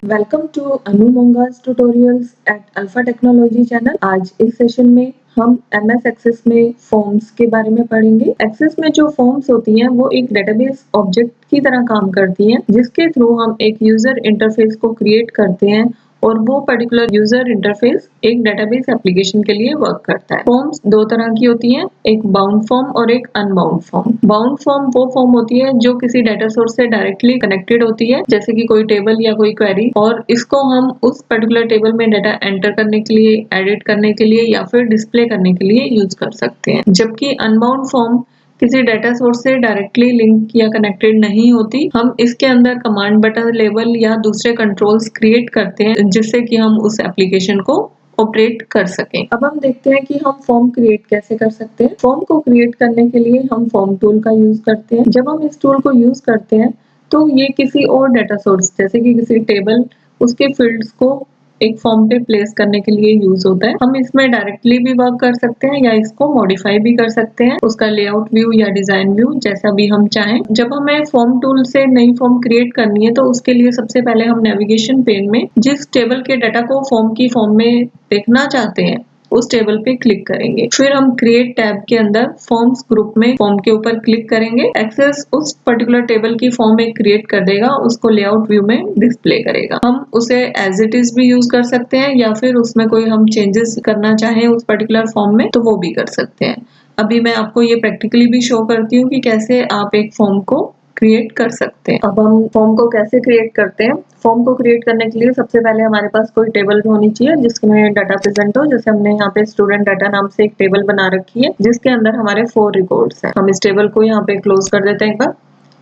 Welcome to Anu Monga's tutorials at alpha technology channel. आज इस session में हम एमएस एक्सेस में फॉर्म्स के बारे में पढ़ेंगे। एक्सेस में जो फॉर्म्स होती हैं वो एक डेटाबेस ऑब्जेक्ट की तरह काम करती हैं, जिसके थ्रू हम एक यूजर इंटरफेस को क्रिएट करते हैं और वो पर्टिकुलर यूजर इंटरफेस एक डेटाबेस एप्लीकेशन के लिए वर्क करता है। फॉर्म्स दो तरह की होती हैं, एक बाउंड फॉर्म और एक अनबाउंड फॉर्म। बाउंड फॉर्म वो फॉर्म होती है जो किसी डेटा सोर्स से डायरेक्टली कनेक्टेड होती है, जैसे कि कोई टेबल या कोई क्वेरी, और इसको हम उस पर्टिकुलर टेबल में डेटा एंटर करने के लिए, एडिट करने के लिए या फिर डिस्प्ले करने के लिए यूज कर सकते हैं। जबकि अनबाउंड फॉर्म किसी डेटा सोर्स से डायरेक्टली लिंक या कनेक्टेड नहीं होती। हम इसके अंदर कमांड बटन, लेबल या दूसरे कंट्रोल्स क्रिएट करते हैं जिससे कि हम उस एप्लीकेशन को ऑपरेट कर सकें। अब हम देखते हैं कि हम फॉर्म क्रिएट कैसे कर सकते हैं। फॉर्म को क्रिएट करने के लिए हम फॉर्म टूल का यूज करते हैं। जब हम इस टूल को यूज करते हैं तो ये किसी और डेटा सोर्स, जैसे कि किसी टेबल, उसके फील्ड्स को एक फॉर्म पे प्लेस करने के लिए यूज होता है। हम इसमें डायरेक्टली भी वर्क कर सकते हैं या इसको मॉडिफाई भी कर सकते हैं, उसका लेआउट व्यू या डिजाइन व्यू जैसा भी हम चाहें। जब हमें फॉर्म टूल से नई फॉर्म क्रिएट करनी है तो उसके लिए सबसे पहले हम नेविगेशन पेन में जिस टेबल के डाटा को फॉर्म की फॉर्म में देखना चाहते हैं उस टेबल पे क्लिक करेंगे। फिर हम क्रिएट टैब के अंदर फॉर्म्स ग्रुप में फॉर्म के ऊपर क्लिक करेंगे। एक्सेस उस पर्टिकुलर टेबल की फॉर्म एक क्रिएट कर देगा, उसको लेआउट व्यू में डिस्प्ले करेगा। हम उसे एज इट इज भी यूज कर सकते हैं या फिर उसमें कोई हम चेंजेस करना चाहें उस पर्टिकुलर फॉर्म में तो वो भी कर सकते हैं। अभी मैं आपको ये प्रैक्टिकली भी शो करती हूँ कि कैसे आप एक फॉर्म को क्रिएट कर सकते हैं। अब हम फॉर्म को कैसे क्रिएट करते हैं। फॉर्म को क्रिएट करने के लिए सबसे पहले हमारे पास कोई टेबल होनी चाहिए जिसमें डाटा प्रेजेंट हो। जैसे हमने यहाँ पे स्टूडेंट डाटा नाम से एक टेबल बना रखी है जिसके अंदर हमारे 4 रिकॉर्ड्स हैं। हम इस टेबल को यहाँ पे क्लोज कर देते हैं एक बार।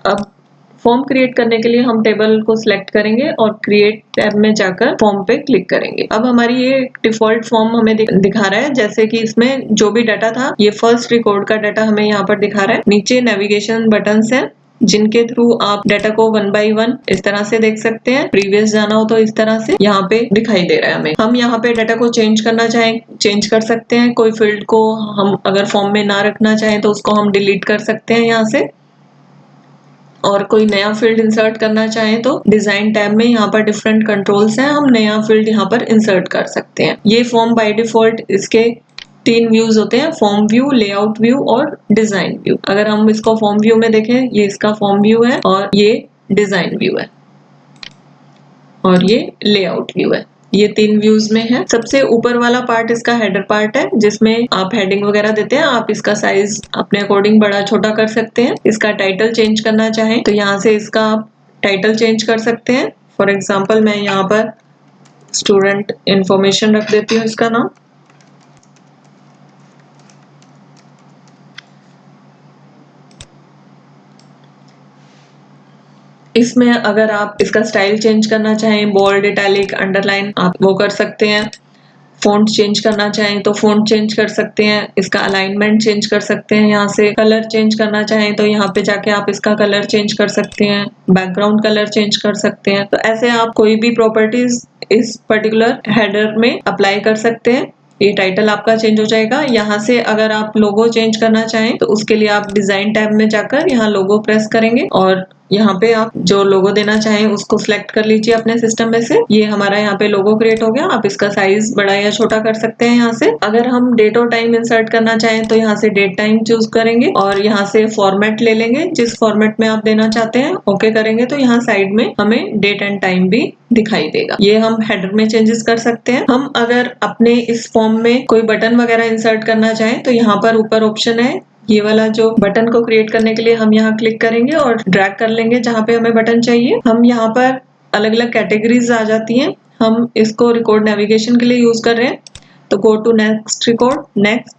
अब फॉर्म क्रिएट करने के लिए हम टेबल को सिलेक्ट करेंगे और क्रिएट टैब में जाकर फॉर्म पे क्लिक करेंगे। अब हमारी ये डिफॉल्ट फॉर्म हमें दिखा रहा है, जैसे कि इसमें जो भी डाटा था ये फर्स्ट रिकॉर्ड का डाटा हमें यहाँ पर दिखा रहा है। नीचे नेविगेशन बटन्स हैं जिनके थ्रू आप डाटा को 1 बाय 1 इस तरह से देख सकते हैं। प्रीवियस जाना हो तो इस तरह से यहाँ पे दिखाई दे रहा है हमें। हम यहाँ पे डाटा को चेंज करना चाहें चेंज कर सकते हैं। कोई फील्ड को हम अगर फॉर्म में ना रखना चाहें तो उसको हम डिलीट कर सकते हैं यहाँ से, और कोई नया फील्ड इंसर्ट करना चाहें तो डिजाइन टैब में यहाँ पर डिफरेंट कंट्रोल्स हैं, हम नया फील्ड यहाँ पर इंसर्ट कर सकते हैं। ये फॉर्म बाय डिफॉल्ट इसके 3 व्यूज होते हैं, फॉर्म व्यू, लेआउट व्यू और डिजाइन व्यू। अगर हम इसको फॉर्म व्यू में देखें, ये इसका फॉर्म व्यू है और ये डिजाइन व्यू है और ये लेआउट व्यू है। ये 3 व्यूज में है। सबसे ऊपर वाला पार्ट इसका हेडर पार्ट है जिसमें आप हेडिंग वगैरह देते हैं। आप इसका साइज अपने अकॉर्डिंग बड़ा छोटा कर सकते हैं। इसका टाइटल चेंज करना चाहें तो यहाँ से इसका आप टाइटल चेंज कर सकते हैं। फॉर एग्जाम्पल मैं यहाँ पर स्टूडेंट इंफॉर्मेशन रख देती हूँ इसका नाम। इसमें अगर आप इसका स्टाइल चेंज करना चाहें, बोल्ड, इटैलिक, अंडरलाइन, आप वो कर सकते हैं। फॉन्ट चेंज करना चाहें तो फॉन्ट चेंज कर सकते हैं। इसका अलाइनमेंट चेंज कर सकते हैं। यहाँ से कलर चेंज करना चाहें तो यहाँ पे जाके आप इसका कलर चेंज कर सकते हैं। बैकग्राउंड कलर चेंज कर सकते हैं। तो ऐसे आप कोई भी प्रॉपर्टीज इस पर्टिकुलर हेडर में अप्लाई कर सकते हैं। ये टाइटल आपका चेंज हो जाएगा। यहाँ से अगर आप लोगो चेंज करना चाहें तो उसके लिए आप डिजाइन टैब में जाकर यहाँ लोगो प्रेस करेंगे और यहाँ पे आप जो लोगो देना चाहें उसको सिलेक्ट कर लीजिए अपने सिस्टम में से। ये हमारा यहाँ पे लोगो क्रिएट हो गया। आप इसका साइज बड़ा या छोटा कर सकते हैं यहाँ से। अगर हम डेट और टाइम इंसर्ट करना चाहें तो यहाँ से डेट टाइम चूज करेंगे और यहाँ से फॉर्मेट ले लेंगे जिस फॉर्मेट में आप देना चाहते हैं। ओके करेंगे तो यहाँ साइड में हमें डेट एंड टाइम भी दिखाई देगा। ये हम हेडर में चेंजेस कर सकते हैं। हम अगर अपने इस फॉर्म में कोई बटन वगैरह इंसर्ट करना चाहें तो यहाँ पर ऊपर ऑप्शन है, ये वाला जो बटन को क्रिएट करने के लिए हम यहाँ क्लिक करेंगे और ड्रैग कर लेंगे जहाँ पे हमें बटन चाहिए। हम यहाँ पर अलग अलग कैटेगरीज आ जाती हैं। हम इसको रिकॉर्ड नेविगेशन के लिए यूज कर रहे हैं तो go to next record, next.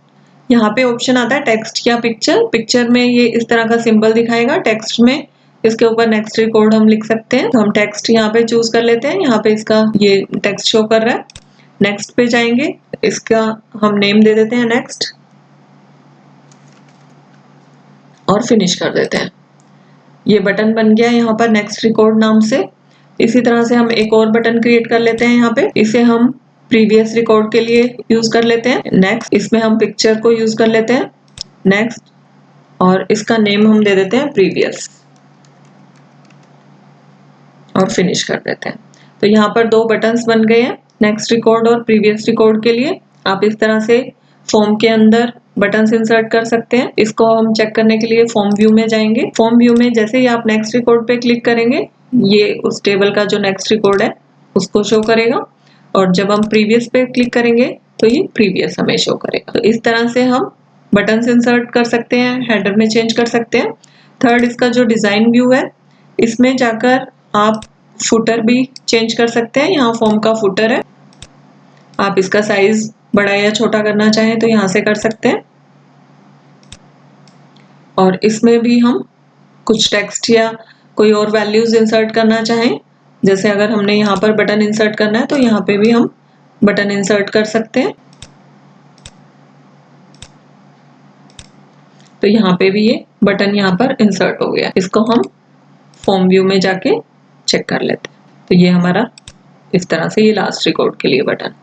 यहाँ पे ऑप्शन आता है टेक्स्ट या पिक्चर। पिक्चर में ये इस तरह का सिंबल दिखाएगा, टेक्स्ट में इसके ऊपर नेक्स्ट रिकॉर्ड हम लिख सकते हैं। तो हम टेक्स्ट यहाँ पे चूज कर लेते हैं। यहाँ पे इसका ये टेक्स्ट शो कर रहा है। नेक्स्ट पे जाएंगे, इसका हम नेम दे देते हैं नेक्स्ट और फिनिश कर देते हैं। ये बटन बन गया यहाँ पर नेक्स्ट रिकॉर्ड नाम से। इसी तरह से हम एक और बटन क्रिएट कर लेते हैं यहाँ पे। इसे हम प्रीवियस रिकॉर्ड के लिए यूज कर लेते हैं नेक्स्ट। इसमें हम पिक्चर को यूज कर लेते हैं नेक्स्ट और इसका नेम हम दे देते हैं प्रीवियस और फिनिश कर देते हैं। तो यहाँ पर दो बटन्स बन गए हैं, नेक्स्ट रिकॉर्ड और प्रीवियस रिकॉर्ड के लिए। आप इस तरह से फॉर्म के अंदर बटन्स इंसर्ट कर सकते हैं। इसको हम चेक करने के लिए फॉर्म व्यू में जाएंगे। फॉर्म व्यू में जैसे ही आप नेक्स्ट रिकॉर्ड पे क्लिक करेंगे, ये उस टेबल का जो नेक्स्ट रिकॉर्ड है उसको शो करेगा, और जब हम प्रीवियस पे क्लिक करेंगे तो ये प्रीवियस हमें शो करेगा। तो इस तरह से हम बटन्स इंसर्ट कर सकते हैं, हेडर में चेंज कर सकते हैं। थर्ड, इसका जो डिजाइन व्यू है, इसमें जाकर आप फुटर भी चेंज कर सकते हैं। यहाँ फॉर्म का फुटर है, आप इसका साइज बड़ा या छोटा करना चाहें तो यहाँ से कर सकते हैं। और इसमें भी हम कुछ टेक्स्ट या कोई और वैल्यूज इंसर्ट करना चाहें, जैसे अगर हमने यहाँ पर बटन इंसर्ट करना है तो यहाँ पे भी हम बटन इंसर्ट कर सकते हैं। तो यहाँ पे भी ये बटन यहाँ पर इंसर्ट हो गया। इसको हम फॉर्म व्यू में जाके चेक कर लेते हैं। तो ये हमारा इस तरह से ये लास्ट रिकॉर्ड के लिए बटन।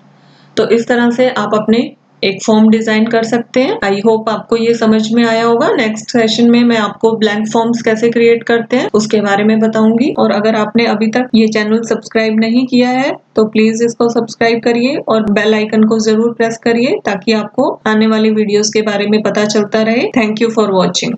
तो इस तरह से आप अपने एक फॉर्म डिजाइन कर सकते हैं। आई होप आपको ये समझ में आया होगा। नेक्स्ट सेशन में मैं आपको ब्लैंक फॉर्म्स कैसे क्रिएट करते हैं उसके बारे में बताऊंगी। और अगर आपने अभी तक ये चैनल सब्सक्राइब नहीं किया है तो प्लीज इसको सब्सक्राइब करिए और बेल आइकन को जरूर प्रेस करिए, ताकि आपको आने वाली वीडियोस के बारे में पता चलता रहे। Thank you for watching.